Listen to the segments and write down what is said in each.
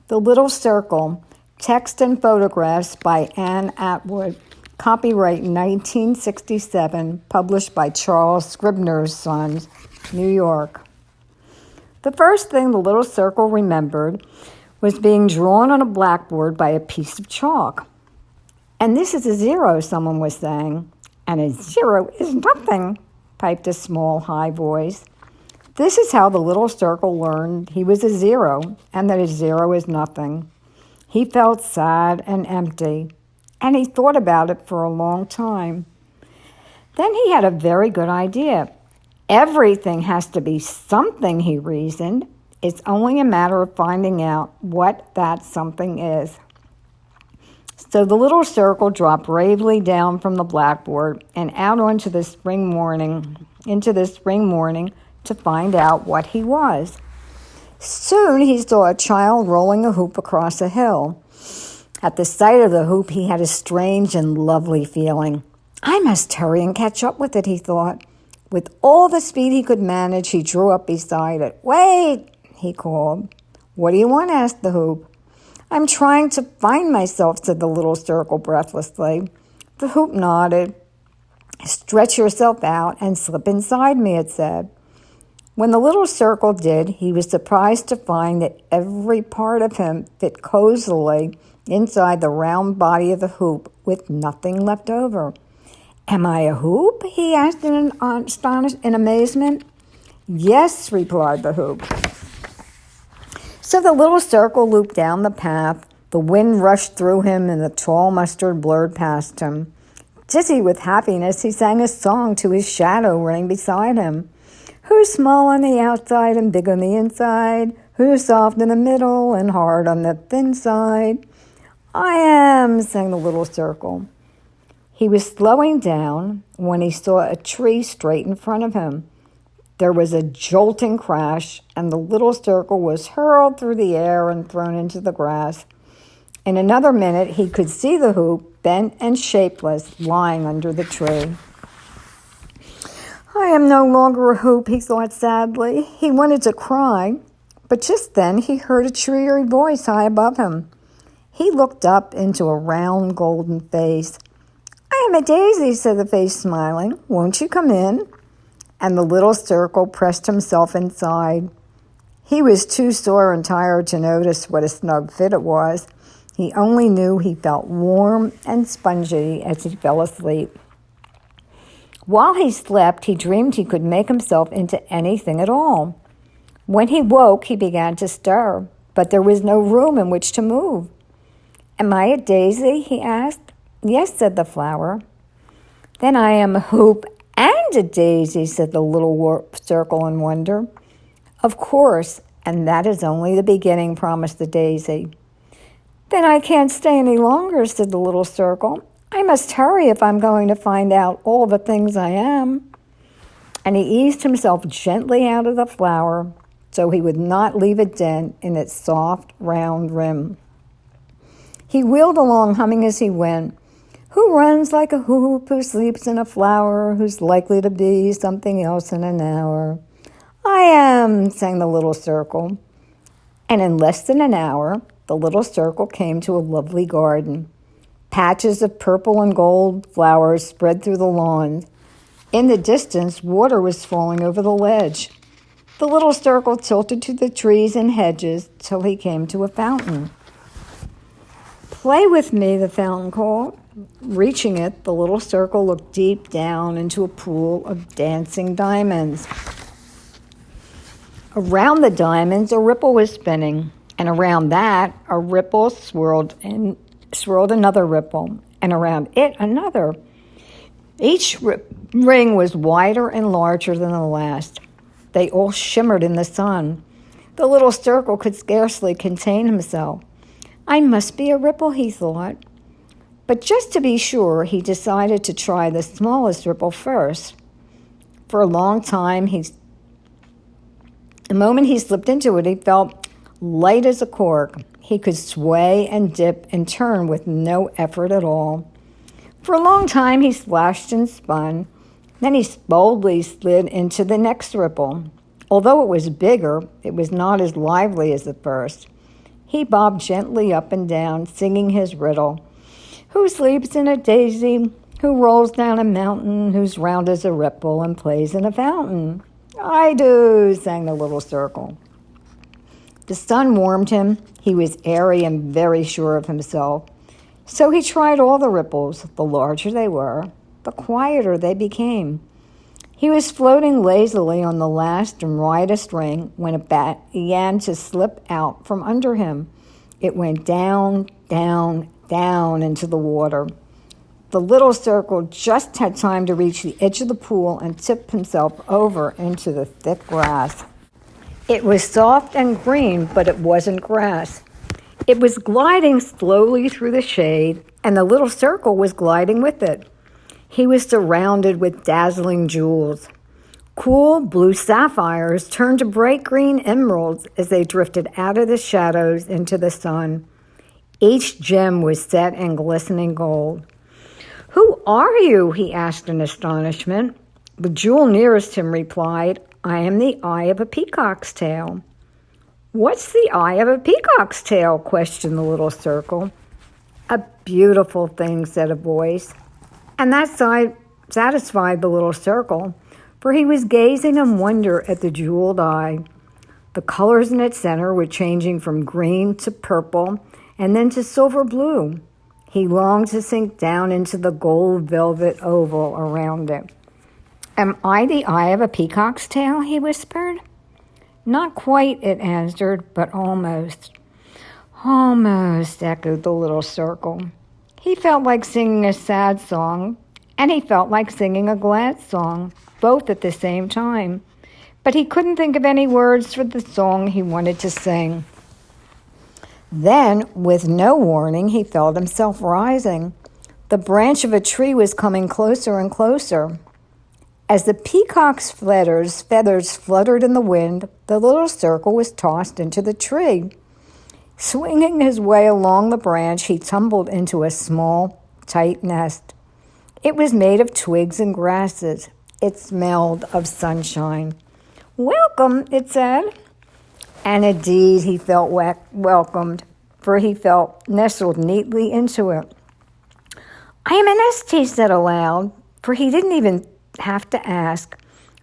The Little Circle, Text and Photographs by Ann Atwood, copyright 1967, published by Charles Scribner's Sons, New York. The first thing the little circle remembered was being drawn on a blackboard by a piece of chalk. "And this is a zero," someone was saying. "And a zero is nothing," piped a small, high voice. This is how the little circle learned he was a zero and that a zero is nothing. He felt sad and empty, and he thought about it for a long time. Then he had a very good idea. Everything has to be something, he reasoned. It's only a matter of finding out what that something is. So the little circle dropped bravely down from the blackboard and out into the spring morning to find out what he was. Soon he saw a child rolling a hoop across a hill. At the sight of the hoop, he had a strange and lovely feeling. "I must hurry and catch up with it," he thought. With all the speed he could manage, he drew up beside it. "Wait," he called. "What do you want?" asked the hoop. "I'm trying to find myself," said the little circle breathlessly. The hoop nodded. "Stretch yourself out and slip inside me," it said. When the little circle did, he was surprised to find that every part of him fit cozily inside the round body of the hoop with nothing left over. "Am I a hoop?" he asked in amazement. "Yes," replied the hoop. So the little circle looped down the path. The wind rushed through him and the tall mustard blurred past him. Dizzy with happiness, he sang a song to his shadow running beside him. "Who's small on the outside and big on the inside? Who's soft in the middle and hard on the thin side?" "I am," sang the little circle. He was slowing down when he saw a tree straight in front of him. There was a jolting crash, and the little circle was hurled through the air and thrown into the grass. In another minute, he could see the hoop, bent and shapeless, lying under the tree. "I am no longer a hoop," he thought sadly. He wanted to cry, but just then he heard a cheery voice high above him. He looked up into a round golden face. "I am a daisy," said the face, smiling. "Won't you come in?" And the little circle pressed himself inside. He was too sore and tired to notice what a snug fit it was. He only knew he felt warm and spongy as he fell asleep. While he slept, he dreamed he could make himself into anything at all. When he woke, he began to stir, but there was no room in which to move. "Am I a daisy?" he asked. "Yes," said the flower. "Then I am a hoop and a daisy," said the little circle in wonder. "Of course, and that is only the beginning," promised the daisy. "Then I can't stay any longer," said the little circle. "I must hurry if I'm going to find out all the things I am." And he eased himself gently out of the flower so he would not leave a dent in its soft, round rim. He wheeled along, humming as he went. "Who runs like a hoop, who sleeps in a flower, who's likely to be something else in an hour?" "I am," sang the little circle. And in less than an hour, the little circle came to a lovely garden. Patches of purple and gold flowers spread through the lawn. In the distance, water was falling over the ledge. The little circle tilted to the trees and hedges till he came to a fountain. "Play with me," the fountain called. Reaching it, the little circle looked deep down into a pool of dancing diamonds. Around the diamonds, a ripple was spinning, and around that, a ripple swirled another ripple, and around it another. Each ring was wider and larger than the last. They all shimmered in the sun. The little circle could scarcely contain himself. "I must be a ripple," he thought. But just to be sure, he decided to try the smallest ripple first. For a long time, the moment he slipped into it, he felt light as a cork. He could sway and dip and turn with no effort at all. For a long time, he splashed and spun. Then he boldly slid into the next ripple. Although it was bigger, it was not as lively as the first. He bobbed gently up and down, singing his riddle. Who sleeps in a daisy? Who rolls down a mountain? Who's round as a ripple and plays in a fountain? I do, sang the little circle. The sun warmed him. He was airy and very sure of himself. So he tried all the ripples. The larger they were, the quieter they became. He was floating lazily on the last and widest ring when a bat began to slip out from under him. It went down, down, down into the water. The little circle just had time to reach the edge of the pool and tip himself over into the thick grass. It was soft and green, but it wasn't grass. It was gliding slowly through the shade, and the little circle was gliding with it. He was surrounded with dazzling jewels. Cool blue sapphires turned to bright green emeralds as they drifted out of the shadows into the sun. Each gem was set in glistening gold. Who are you? He asked in astonishment. The jewel nearest him replied, I am the eye of a peacock's tail. What's the eye of a peacock's tail? Questioned the little circle. A beautiful thing, said a voice. And that satisfied the little circle, for he was gazing in wonder at the jeweled eye. The colors in its center were changing from green to purple and then to silver blue. He longed to sink down into the gold velvet oval around it. Am I the eye of a peacock's tail? He whispered. Not quite, it answered, but almost. Almost, echoed the little circle. He felt like singing a sad song, and he felt like singing a glad song, both at the same time. But he couldn't think of any words for the song he wanted to sing. Then, with no warning, he felt himself rising. The branch of a tree was coming closer and closer. As the peacock's feathers fluttered in the wind, the little circle was tossed into the tree. Swinging his way along the branch, he tumbled into a small, tight nest. It was made of twigs and grasses. It smelled of sunshine. Welcome, it said. And indeed, he felt welcomed, for he felt nestled neatly into it. I am a nest, he said aloud, for he didn't even have to ask.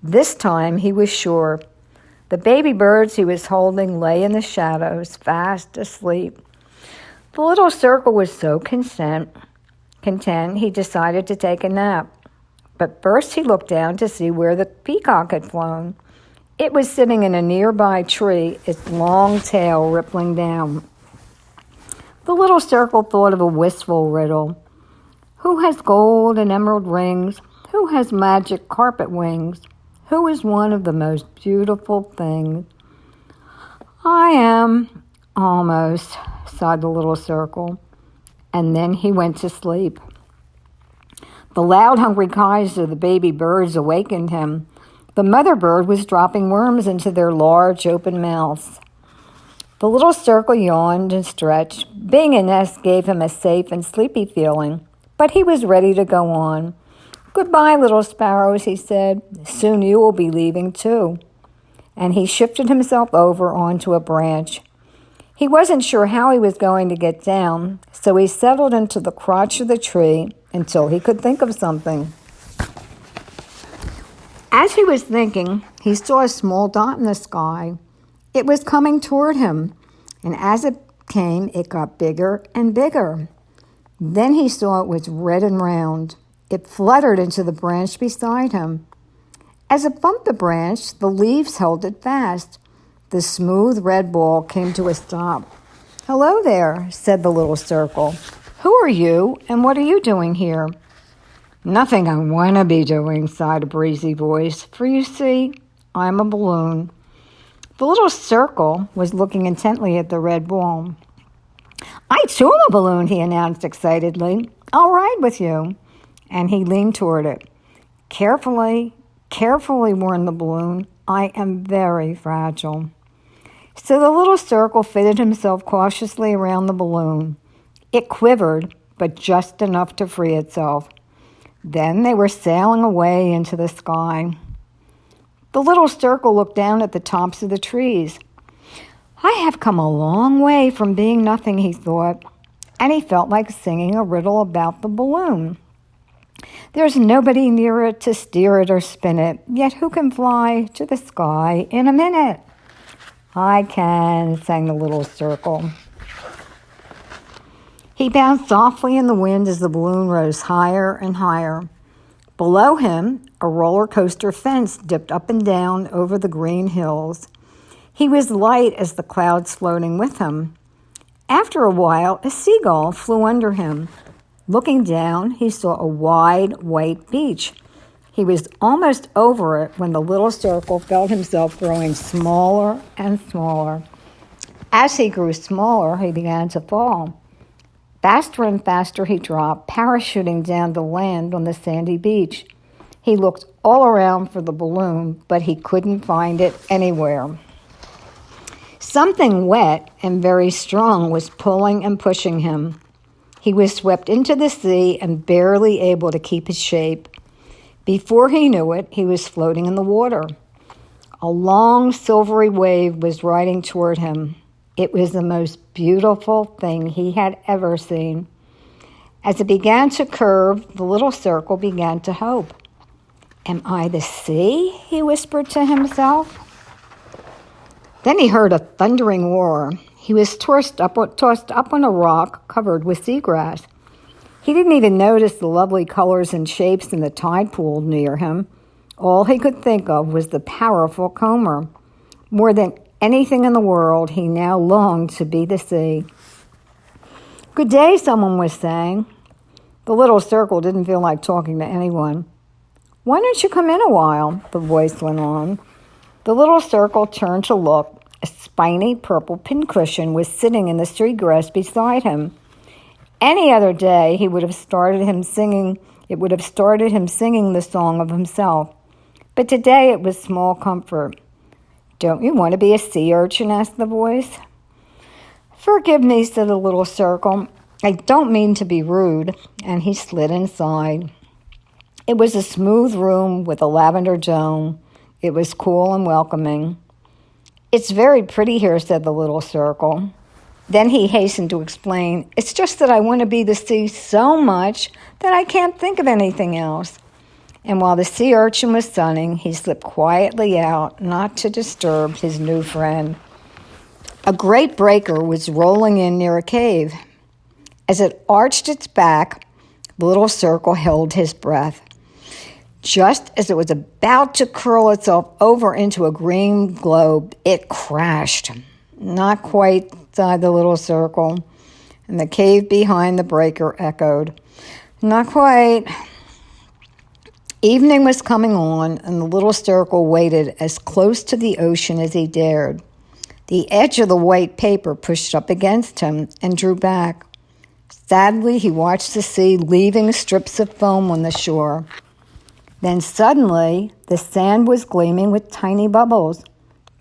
This time he was sure. The baby birds he was holding lay in the shadows, fast asleep. The little circle was so content he decided to take a nap. But first he looked down to see where the peacock had flown. It was sitting in a nearby tree, its long tail rippling down. The little circle thought of a wistful riddle. Who has gold and emerald rings? Who has magic carpet wings? Who is one of the most beautiful things? I am, almost, sighed the little circle. And then he went to sleep. The loud, hungry cries of the baby birds awakened him. The mother bird was dropping worms into their large, open mouths. The little circle yawned and stretched. Being a nest gave him a safe and sleepy feeling, but he was ready to go on. Goodbye, little sparrows, he said. Soon you will be leaving too. And he shifted himself over onto a branch. He wasn't sure how he was going to get down, so he settled into the crotch of the tree until he could think of something. As he was thinking, he saw a small dot in the sky. It was coming toward him, and as it came, it got bigger and bigger. Then he saw it was red and round. It fluttered into the branch beside him. As it bumped the branch, the leaves held it fast. The smooth red ball came to a stop. Hello there, said the little circle. Who are you, and what are you doing here? Nothing I want to be doing, sighed a breezy voice, for you see, I'm a balloon. The little circle was looking intently at the red ball. I too am a balloon, he announced excitedly. I'll ride with you. And he leaned toward it. Carefully, warned the balloon. I am very fragile. So the little circle fitted himself cautiously around the balloon. It quivered, but just enough to free itself. Then they were sailing away into the sky. The little circle looked down at the tops of the trees. I have come a long way from being nothing, he thought, and he felt like singing a riddle about the balloon. There's nobody near it to steer it or spin it, yet who can fly to the sky in a minute? I can, sang the little circle. He bounced softly in the wind as the balloon rose higher and higher. Below him, a roller coaster fence dipped up and down over the green hills. He was light as the clouds floating with him. After a while, a seagull flew under him. Looking down, he saw a wide, white beach. He was almost over it when the little circle felt himself growing smaller and smaller. As he grew smaller, he began to fall. Faster and faster he dropped, parachuting down to land on the sandy beach. He looked all around for the balloon, but he couldn't find it anywhere. Something wet and very strong was pulling and pushing him. He was swept into the sea and barely able to keep his shape. Before he knew it, he was floating in the water. A long silvery wave was riding toward him. It was the most beautiful thing he had ever seen. As it began to curve, the little circle began to hope. Am I the sea? He whispered to himself. Then he heard a thundering roar. He was tossed up on a rock covered with seagrass. He didn't even notice the lovely colors and shapes in the tide pool near him. All he could think of was the powerful comber. More than anything in the world, he now longed to be the sea. Good day, someone was saying. The little circle didn't feel like talking to anyone. Why don't you come in a while? The voice went on. The little circle turned to look. A spiny purple pincushion was sitting in the street grass beside him. Any other day, it would have started him singing the song of himself. But today it was small comfort. Don't you want to be a sea urchin? Asked the voice. Forgive me, said the little circle. I don't mean to be rude. And he slid inside. It was a smooth room with a lavender dome. It was cool and welcoming. It's very pretty here, said the little circle. Then he hastened to explain, it's just that I want to be the sea so much that I can't think of anything else. And while the sea urchin was sunning, he slipped quietly out, not to disturb his new friend. A great breaker was rolling in near a cave. As it arched its back, the little circle held his breath. Just as it was about to curl itself over into a green globe, it crashed. Not quite, sighed the little circle, and the cave behind the breaker echoed. Not quite. Evening was coming on, and the little circle waited as close to the ocean as he dared. The edge of the white paper pushed up against him and drew back. Sadly, he watched the sea leaving strips of foam on the shore. Then suddenly, the sand was gleaming with tiny bubbles,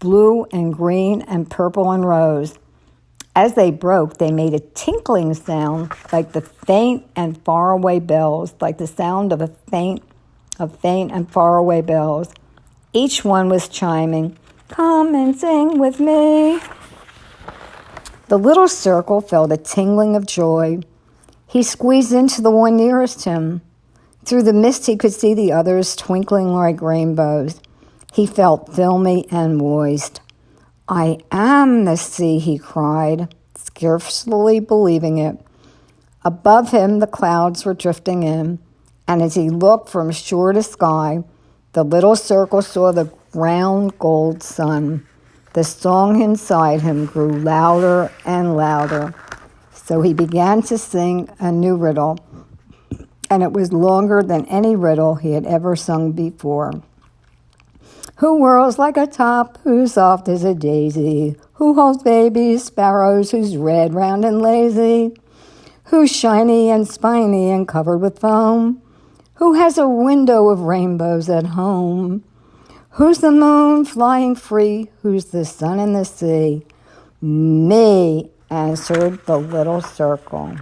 blue and green and purple and rose. As they broke, they made a tinkling sound like the faint and faraway bells, like the sound of faint and faraway bells. Each one was chiming, "Come and sing with me." The little circle felt a tingling of joy. He squeezed into the one nearest him. Through the mist, he could see the others twinkling like rainbows. He felt filmy and moist. I am the sea, he cried, scarcely believing it. Above him, the clouds were drifting in, and as he looked from shore to sky, the little circle saw the round gold sun. The song inside him grew louder and louder. So he began to sing a new riddle, and it was longer than any riddle he had ever sung before. Who whirls like a top, who's soft as a daisy? Who holds baby sparrows, who's red, round, and lazy? Who's shiny and spiny and covered with foam? Who has a window of rainbows at home? Who's the moon flying free? Who's the sun in the sea? Me, answered the little circle.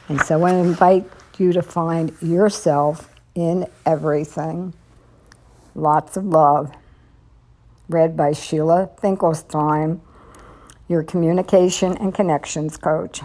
And so I invite you to find yourself in everything. Lots of love. Read by Sheila Finkelstein. your communication and connections coach.